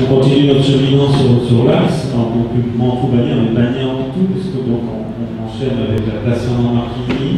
On continue notre cheminement sur l'axe, en tout bannière, mais bannière en tout, puisque donc on enchaîne avec la place Fernand Marquigny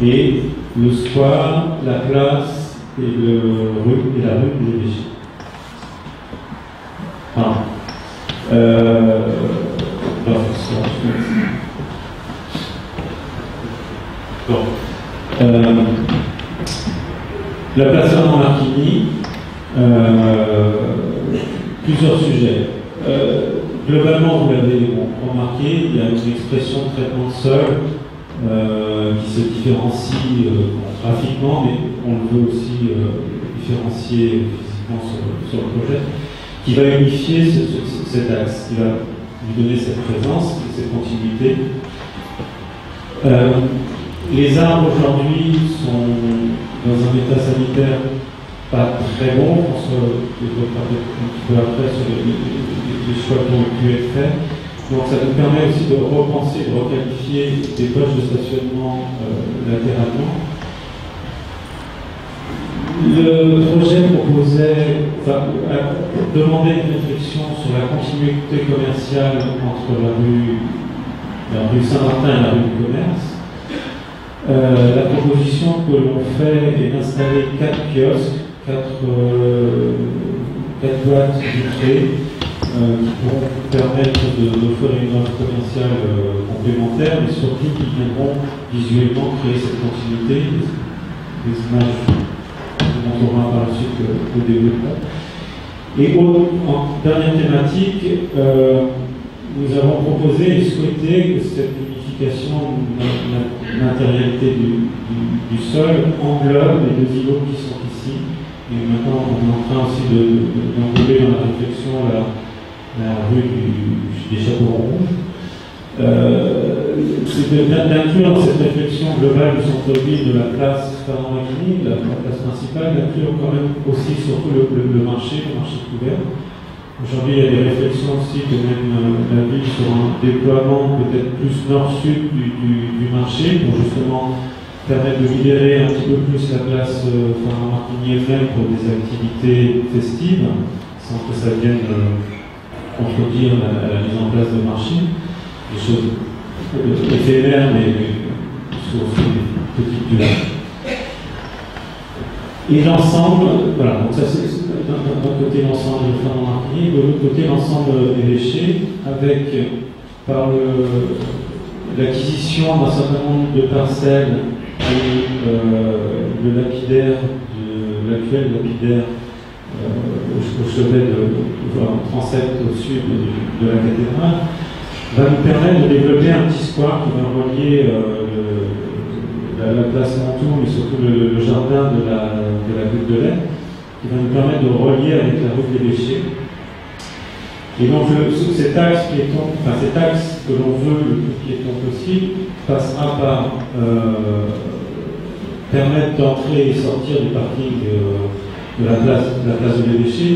et le square, la place et la rue des Évêchés. La place Fernand Marquigny, plusieurs sujets. Globalement, vous l'avez remarqué, il y a une expression de traitement de sol qui se différencie graphiquement, mais on le veut aussi différencier physiquement sur le projet, qui va unifier cet axe, qui va lui donner cette présence, cette continuité. Les arbres aujourd'hui sont dans un état sanitaire pas très bon, on se développera un petit peu après sur les choix qui ont pu être faits. Donc ça nous permet aussi de repenser, de requalifier des poches de stationnement latéralement. Le projet proposait, demandait une réflexion sur la continuité commerciale entre la rue Saint-Martin et la rue du Commerce. La proposition que l'on fait est d'installer 4 kiosques, 4 boîtes vitrées qui pourront permettre d'offrir une offre commerciale complémentaire, mais surtout qui viendront visuellement créer cette continuité, des images que l'on aura par la suite au développement. Et en dernière thématique, nous avons proposé et souhaité que cette unification de l'intériorité du sol englobe les deux îlots qui sont ici. Et maintenant, on est en train aussi d'englober dans la réflexion la rue des Chapeaux Rouges. C'est d'inclure dans cette réflexion globale du centre-ville de la place Fernand Marquigny, la place principale, d'inclure quand même aussi surtout le marché couvert. Aujourd'hui, il y a des réflexions aussi que même la ville sur un déploiement peut-être plus nord-sud du marché pour justement permettre de libérer un petit peu plus la place Fernand Marquigny elle-même pour des activités festives, sans que ça vienne contredire la mise en place de marché. Des choses éphémères, mais sur des petites durées. Et l'ensemble, voilà, donc ça c'est d'un côté l'ensemble de Fernand Marquigny, de l'autre côté l'ensemble Évêchés, avec par l'acquisition d'un certain nombre de parcelles et le lapidaire, l'actuel lapidaire au chevet de transept au sud de la cathédrale, va nous permettre de développer un petit square qui va relier la place Montour, mais surtout le jardin de la butte de lait, qui va nous permettre de relier avec la rue des Évêchés. Et donc cet axe que l'on veut le plus piéton possible passera par permettre d'entrer et sortir du parking de la place de l'Évêché,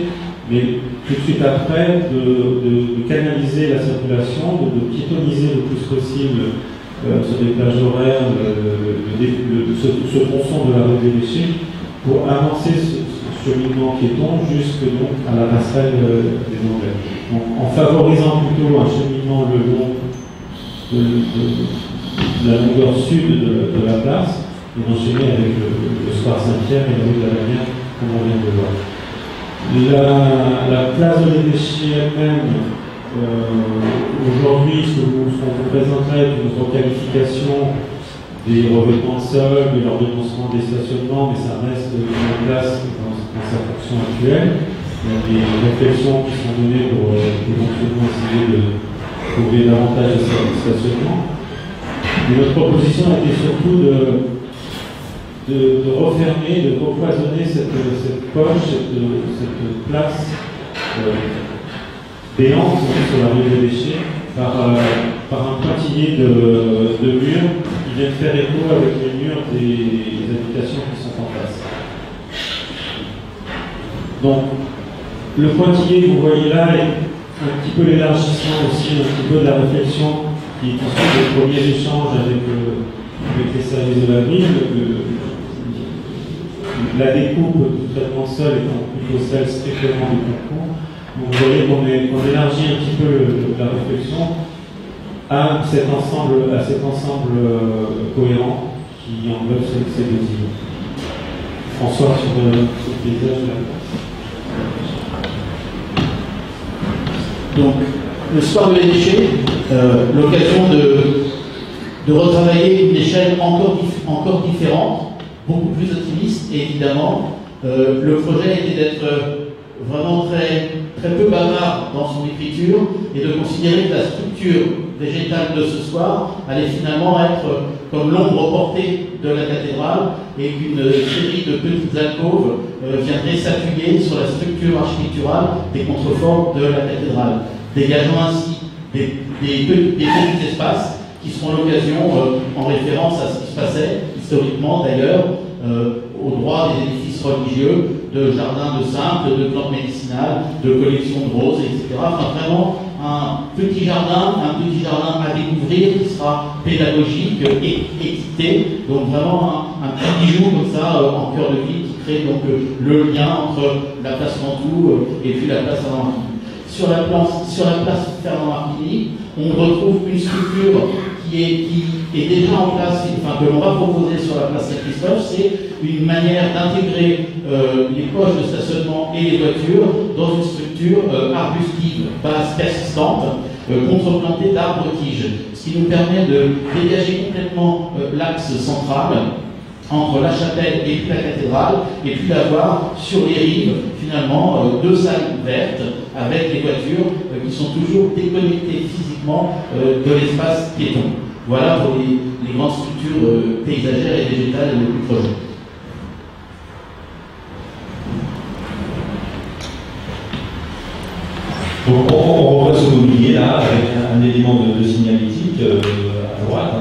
mais tout de suite après de canaliser la circulation, de piétoniser le plus possible sur des plages horaires, ce tronçon de la rue des Évêchés, pour avancer ce cheminement piéton jusque donc à la passerelle des Anglais. Donc, en favorisant plutôt un cheminement le long de la longueur sud de la place, et d'enchaîner avec le square Saint-Pierre et la rue de la Lanière, comme on vient de voir. La place de l'Évêché elle-même, aujourd'hui, ce qu'on vous présenterait est une requalification des revêtements de sol, de l'ordonnancement des stationnements, mais ça reste une place dans sa fonction actuelle. Il y a des réflexions qui sont données pour éventuellement essayer de trouver davantage de stationnement. Et notre proposition était surtout de refermer, de recloisonner cette poche, cette place béante sur la rue des Évêchés par un pointillé de murs qui viennent faire écho avec les murs des habitations qui sont en face. Donc, le pointillé que vous voyez là est un petit peu l'élargissement aussi, un petit peu de la réflexion qui est issue des premiers échanges avec les services de la ville. La découpe du traitement de sol étant plutôt celle strictement du concours, Donc vous voyez qu'on élargit un petit peu la réflexion à cet ensemble cohérent qui englobe ces deux îles. François, sur le paysage de la place. Donc, le square des déchets, l'occasion de retravailler une échelle encore différente, beaucoup plus optimiste, et évidemment, le projet était d'être vraiment très peu bavard dans son écriture et de considérer que la structure végétale de ce square allait finalement être comme l'ombre portée de la cathédrale et qu'une série de petites alcôves viendrait s'appuyer sur la structure architecturale des contreforts de la cathédrale, dégageant ainsi des petits espaces qui seront l'occasion, en référence à ce qui se passait historiquement d'ailleurs, au droit des édifices religieux, de jardins de simples, de plantes médicinales, de collections de roses, etc. Enfin, vraiment un petit jardin à découvrir qui sera pédagogique, équité, donc vraiment un petit bijou comme ça en cœur de ville qui crée donc le lien entre la place Mantoue et puis la place Fernand-Martigny. Sur la place Fernand-Martigny, on retrouve une structure qui est déjà en place, enfin que l'on va proposer sur la place Saint-Christophe, c'est une manière d'intégrer les poches de stationnement et les voitures dans une structure arbustive, basse, persistante, contreplantée d'arbres tiges, ce qui nous permet de dégager complètement l'axe central entre la chapelle et puis la cathédrale, et puis d'avoir sur les rives, finalement, deux salles vertes avec les voitures qui sont toujours déconnectées physiquement de l'espace piéton. Voilà pour les grandes structures paysagères et végétales du projet. Donc on revoit ce mobilier là avec un élément de signalétique à droite.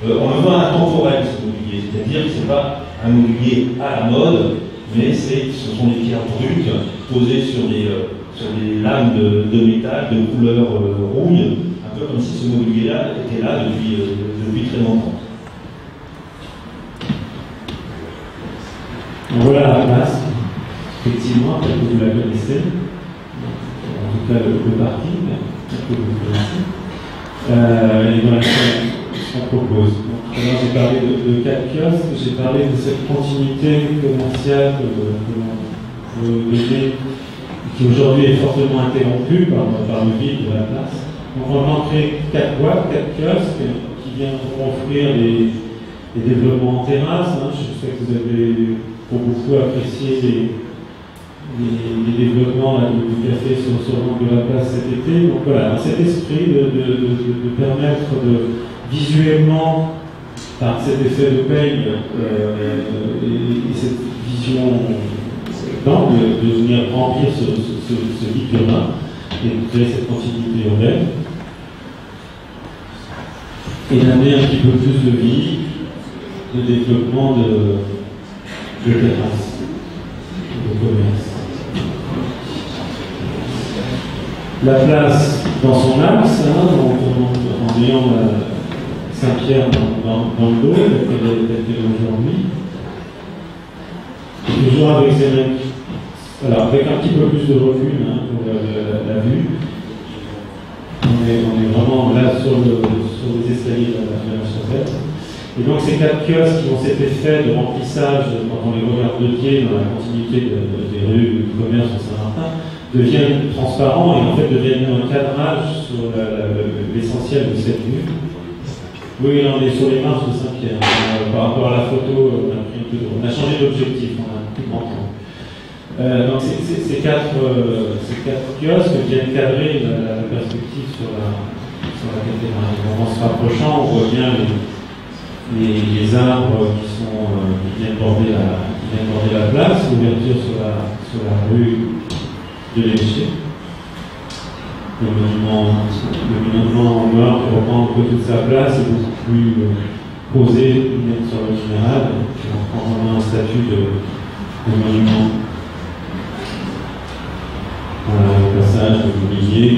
On le voit intemporel ce mobilier, c'est-à-dire que ce n'est pas un mobilier à la mode, mais ce sont des pierres brutes posées sur des lames de métal de couleur rouille, un peu comme si ce mobilier-là était là depuis très longtemps. Voilà la place, effectivement, peut-être que vous la connaissez, en tout cas le parking, peut-être que vous connaissez. Et voilà ce qu'on propose. Donc, j'ai parlé de 4 kiosques, j'ai parlé de cette continuité commerciale que l'on veut donner, qui aujourd'hui est fortement interrompue par le vide de la place. Donc on va en créer 4 boîtes, 4 kiosques qui viendront offrir des développements en terrasse. Je sais que vous avez pour beaucoup apprécié les développements du café sur l'angle de la place cet été. Donc voilà, dans cet esprit de permettre visuellement, par cet effet de peigne et cette vision d'angle, de venir remplir ce vide urbain et de créer cette continuité urbaine et d'amener un petit peu plus de vie, de développement de terrasse, de commerce. La place dans son axe, en ayant Saint-Pierre dans le dos, telle qu'elle est aujourd'hui, toujours avec ces mêmes. Alors, avec un petit peu plus de recul pour la vue. On est vraiment là sur les escaliers de la chapelle. Et donc ces 4 kiosques qui ont cet effet de remplissage quand on les regarde de pied dans la continuité des rues du commerce de Saint-Martin deviennent transparents et en fait deviennent un cadrage sur l'essentiel de cette vue. Oui, là on est sur les marches de Saint-Pierre. Par rapport à la photo, on a changé d'objectif, on a un plus grand temps. Donc ces 4 kiosques viennent cadrer la perspective sur la cathédrale. En se rapprochant, on voit bien les arbres qui viennent border la place, l'ouverture sur la rue de l'Évêché. Le monument noir qui reprend un peu toute sa place est beaucoup plus posé sur le général, on prend un statut de monument. Le passage de mobilier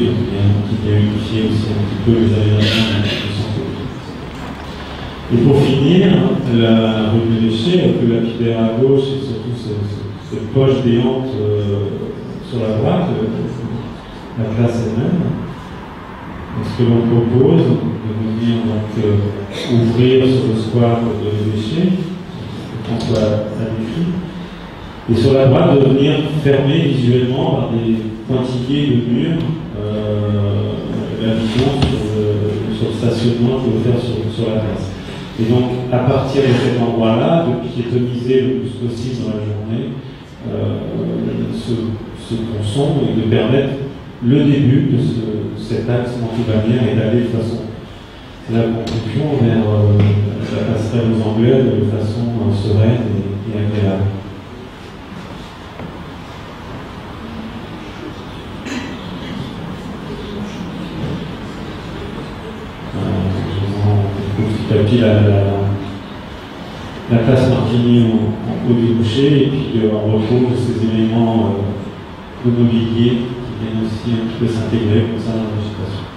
qui vient unifier aussi un petit peu les aménagements de centre. Et pour finir, la rue de l'Évêché, un peu lapidaire à gauche et surtout cette poche béante sur la droite, la place elle-même. Et ce que l'on propose, de venir donc ouvrir sur le square de l'évêché, François a décrit, et sur la droite de venir fermer visuellement par des pointillés de murs la vision sur le stationnement qu'on veut faire sur la place. Et donc, à partir de cet endroit-là, de piétoniser le plus possible dans la journée ce tronçon et de permettre le début de cet axe anti-bannière et d'aller de façon, c'est la conclusion vers la passerelle aux Anglais de façon sereine et agréable. Petit à petit la place Martigny en haut du boucher, et puis on retrouve ces éléments de mobilier qui viennent aussi un petit peu s'intégrer comme ça dans la végétation.